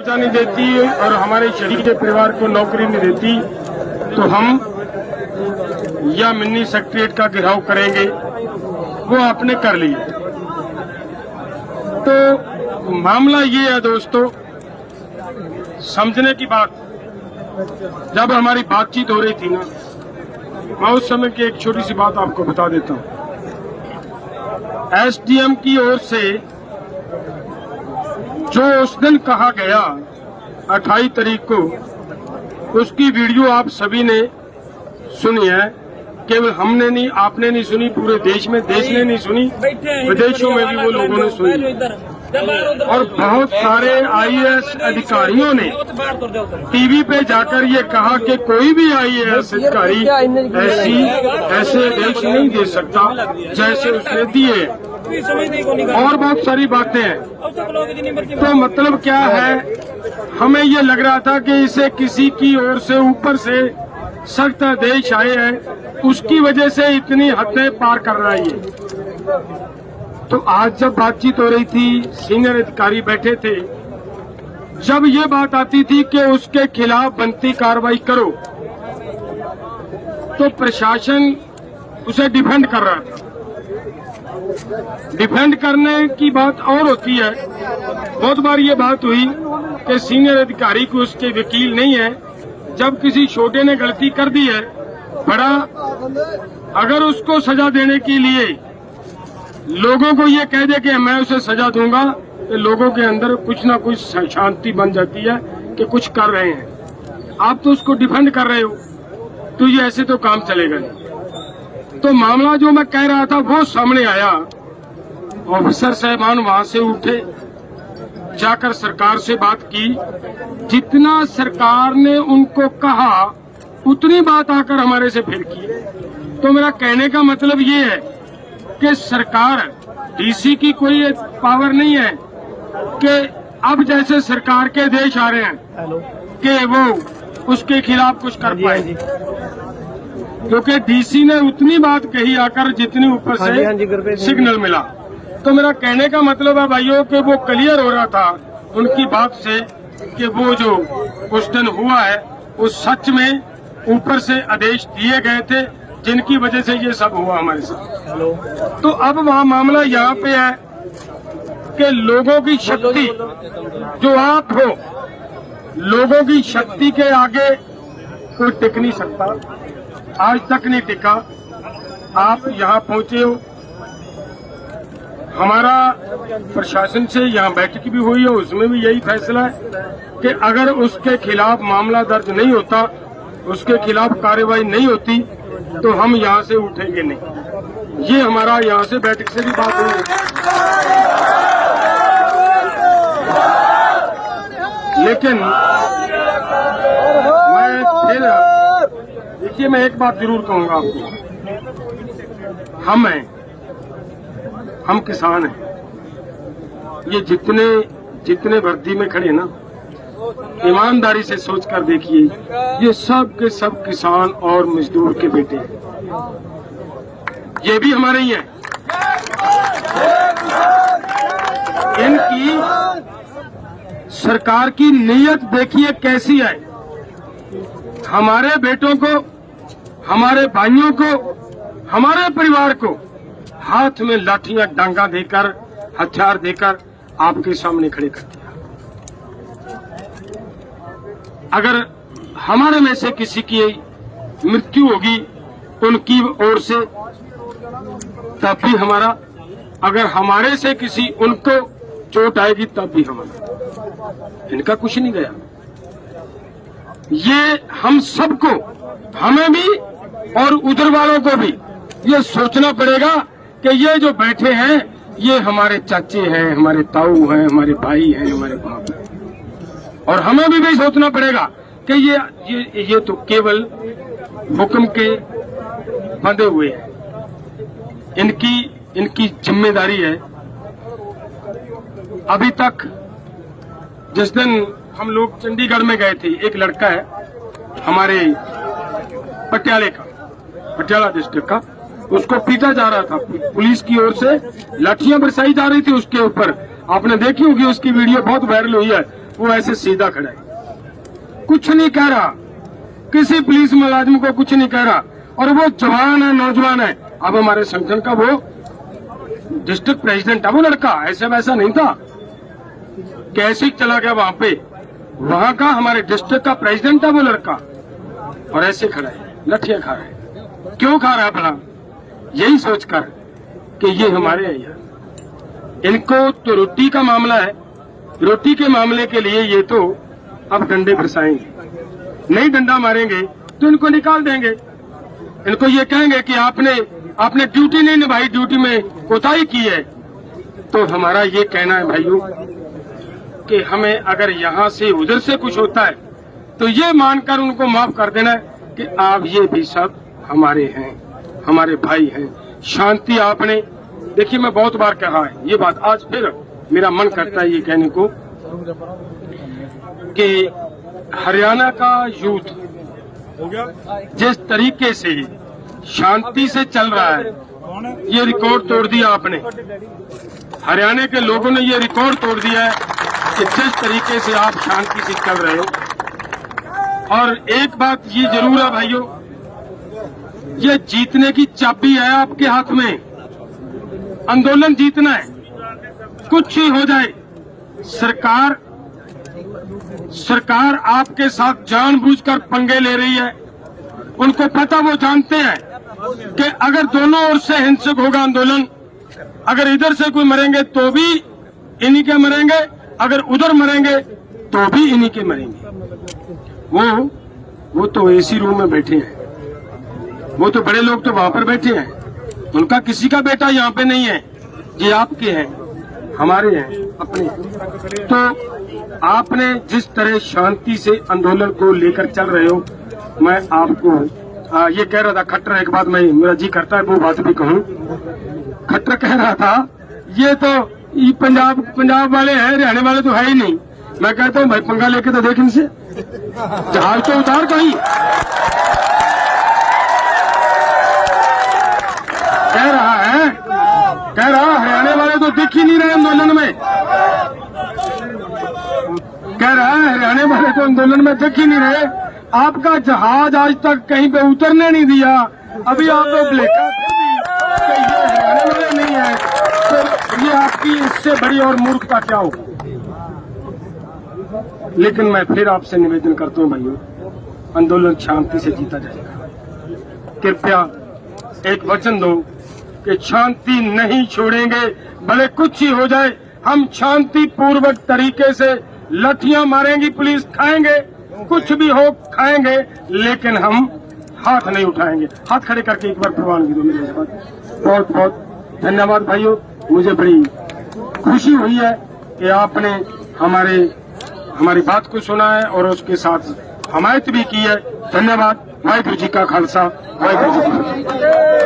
नहीं देती और हमारे शरीक के परिवार को नौकरी नहीं देती तो हम या मिनी सेक्रेटरीट का घेराव करेंगे। वो आपने कर लिया। तो मामला ये है दोस्तों, समझने की बात। जब हमारी बातचीत हो रही थी ना, मैं उस समय की एक छोटी सी बात आपको बता देता हूं। एसडीएम की ओर से जो उस दिन कहा गया 28 तारीख को, उसकी वीडियो आप सभी ने सुनी है। केवल हमने नहीं, आपने नहीं सुनी, पूरे देश में, देश ने नहीं सुनी, विदेशों में भी वो लोगों ने सुनी। और बहुत सारे आईएएस अधिकारियों ने टीवी पे जाकर ये कहा कि कोई भी आईएएस अधिकारी ऐसे आदेश नहीं दे सकता जैसे उसने दिए। और बहुत सारी बातें हैं। तो मतलब क्या है, हमें ये लग रहा था कि इसे किसी की ओर से ऊपर से सख्त आदेश आए हैं, उसकी वजह से इतनी हदें पार कर रहा है ये। तो आज जब बातचीत हो रही थी, सीनियर अधिकारी बैठे थे, जब ये बात आती थी कि उसके खिलाफ बनती कार्रवाई करो, तो प्रशासन उसे डिफेंड कर रहा था। डिफेंड करने की बात और होती है। बहुत बार ये बात हुई कि सीनियर अधिकारी को उसके वकील नहीं है। जब किसी छोटे ने गलती कर दी है, बड़ा अगर उसको सजा देने के लिए लोगों को ये कह दे कि मैं उसे सजा दूंगा, तो लोगों के अंदर कुछ ना कुछ शांति बन जाती है कि कुछ कर रहे हैं। आप तो उसको डिफेंड कर रहे हो, तो ये ऐसे तो काम चलेगा नहीं। तो मामला जो मैं कह रहा था वो सामने आया। ऑफिसर साहबान वहां से उठे, जाकर सरकार से बात की। जितना सरकार ने उनको कहा उतनी बात आकर हमारे से फिर की। तो मेरा कहने का मतलब ये है कि सरकार, डीसी की कोई पावर नहीं है कि अब जैसे सरकार के आदेश आ रहे हैं कि वो उसके खिलाफ कुछ कर पाए, क्योंकि डीसी ने उतनी बात कही आकर जितनी ऊपर से सिग्नल मिला। तो मेरा कहने का मतलब है भाइयों कि वो क्लियर हो रहा था उनकी बात से कि वो जो उस दिन हुआ है वो सच में ऊपर से आदेश दिए गए थे, जिनकी वजह से ये सब हुआ हमारे साथ। तो अब वहाँ मामला यहाँ पे है कि लोगों की शक्ति, जो आप हो, लोगों की शक्ति के आगे कोई टिक नहीं सकता। आज तक नहीं टिका। आप यहाँ पहुंचे हो, हमारा प्रशासन से यहाँ बैठक भी हुई है, उसमें भी यही फैसला है कि अगर उसके खिलाफ मामला दर्ज नहीं होता, उसके खिलाफ कार्रवाई नहीं होती, तो हम यहाँ से उठेंगे नहीं। ये हमारा यहाँ से बैठक से भी बात हुई। लेकिन मैं फिर देखिए, मैं एक बात जरूर कहूंगा आपको, हम किसान हैं। ये जितने वर्दी में खड़े ना, ईमानदारी से सोच कर देखिए, ये सब के सब किसान और मजदूर के बेटे हैं। ये भी हमारे ही हैं। इनकी सरकार की नीयत देखिए कैसी है। हमारे बेटों को, हमारे भाइयों को, हमारे परिवार को हाथ में लाठियां, डांगा देकर, हथियार देकर आपके सामने खड़े कर दिया। अगर हमारे में से किसी की मृत्यु होगी उनकी ओर से, तब भी हमारा। अगर हमारे से किसी उनको चोट आएगी तब भी हमारा। इनका कुछ नहीं गया। ये हम सबको, हमें भी और उधर वालों को भी ये सोचना पड़ेगा कि ये जो बैठे हैं ये हमारे चाचे हैं, हमारे ताऊ हैं, हमारे भाई हैं, हमारे बाप हैं। और हमें भी सोचना पड़ेगा कि ये तो केवल हुक्म के बंधे हुए हैं। इनकी जिम्मेदारी है। अभी तक जिस दिन हम लोग चंडीगढ़ में गए थे, एक लड़का है हमारे पटियाला डिस्ट्रिक्ट का, उसको पीटा जा रहा था। पुलिस की ओर से लाठियां बरसाई जा रही थी उसके ऊपर। आपने देखी होगी उसकी वीडियो, बहुत वायरल हुई है। वो ऐसे सीधा खड़ा है, कुछ नहीं कह रहा, किसी पुलिस मुलाजिम को कुछ नहीं कह रहा। और वो जवान है, नौजवान है, अब हमारे संगठन का वो डिस्ट्रिक्ट प्रेसिडेंट है वो लड़का, ऐसे वैसा नहीं था, कैसे चला गया वहां पे, वहां का हमारे डिस्ट्रिक्ट का प्रेसिडेंट है वो लड़का, और ऐसे खड़ा है, लठियां खा रहा है। क्यों खा रहा है भला? यही सोचकर कि ये हमारे हैं यार। इनको तो रोटी का मामला है, रोटी के मामले के लिए ये तो अब डंडे बरसाएंगे, नहीं डंडा मारेंगे तो इनको निकाल देंगे। इनको ये कहेंगे कि आपने ड्यूटी नहीं निभाई, ड्यूटी में कोताही की है। तो हमारा ये कहना है भाइयों कि हमें अगर यहाँ से उधर से कुछ होता है तो ये मानकर उनको माफ कर देना है कि आप ये भी सब हमारे हैं, हमारे भाई हैं। शांति आपने देखिए, मैं बहुत बार कहा है ये बात, आज फिर मेरा मन करता है ये कहने को कि हरियाणा का यूथ जिस तरीके से शांति से चल रहा है, ये रिकॉर्ड तोड़ दिया आपने। हरियाणा के लोगों ने ये रिकॉर्ड तोड़ दिया है कि जिस तरीके से आप शांति से चल रहे हो। और एक बात ये जरूर है भाइयों, ये जीतने की चाबी है आपके हाथ में, आंदोलन जीतना है, कुछ ही हो जाए। सरकार आपके साथ जानबूझकर पंगे ले रही है। उनको पता, वो जानते हैं कि अगर दोनों ओर से हिंसक होगा आंदोलन, अगर इधर से कोई मरेंगे तो भी इन्हीं के मरेंगे, अगर उधर मरेंगे तो भी इन्हीं के मरेंगे। वो तो एसी रूम में बैठे हैं, वो तो बड़े लोग तो वहां पर बैठे हैं, उनका किसी का बेटा यहाँ पे नहीं है। ये आपके हैं, हमारे हैं, अपने। तो आपने जिस तरह शांति से आंदोलन को लेकर चल रहे हो, मैं आपको ये कह रहा था, खट्टर एक बात मैं मेरा जी करता है वो बात भी कहूँ। खट्टर कह रहा था ये तो ये पंजाब वाले हैं, हरियाणा वाले तो है ही नहीं। मैं कहता हूँ भाई पंगा लेके तो देख इनसे, जहाज तो उतार कहीं। कह रहा हरियाणा वाले तो दिख ही नहीं रहे आंदोलन में, कह रहा है हरियाणा वाले तो आंदोलन में दिख ही नहीं रहे। आपका जहाज आज तक कहीं पे उतरने नहीं दिया, अभी आप लोग लेकर ये हरियाणा वाले नहीं है, तो ये आपकी इससे बड़ी और मूर्खता क्या होगी। लेकिन मैं फिर आपसे निवेदन करता हूँ भाइयों, आंदोलन शांति से जीता जाएगा। कृपया एक वचन दो कि शांति नहीं छोड़ेंगे, भले कुछ ही हो जाए। हम शांति पूर्वक तरीके से लठियां मारेंगी, पुलिस खाएंगे, कुछ भी हो खाएंगे, लेकिन हम हाथ नहीं उठाएंगे। हाथ खड़े करके एक बार प्रवानगी दो मेरे साथ। बहुत बहुत धन्यवाद भाइयों, मुझे बड़ी खुशी हुई है कि आपने हमारी बात को सुना है और उसके साथ हमायत भी की है। धन्यवाद। वाहिगुरू जी का खालसा, वाहिगुरू जी की फतेह।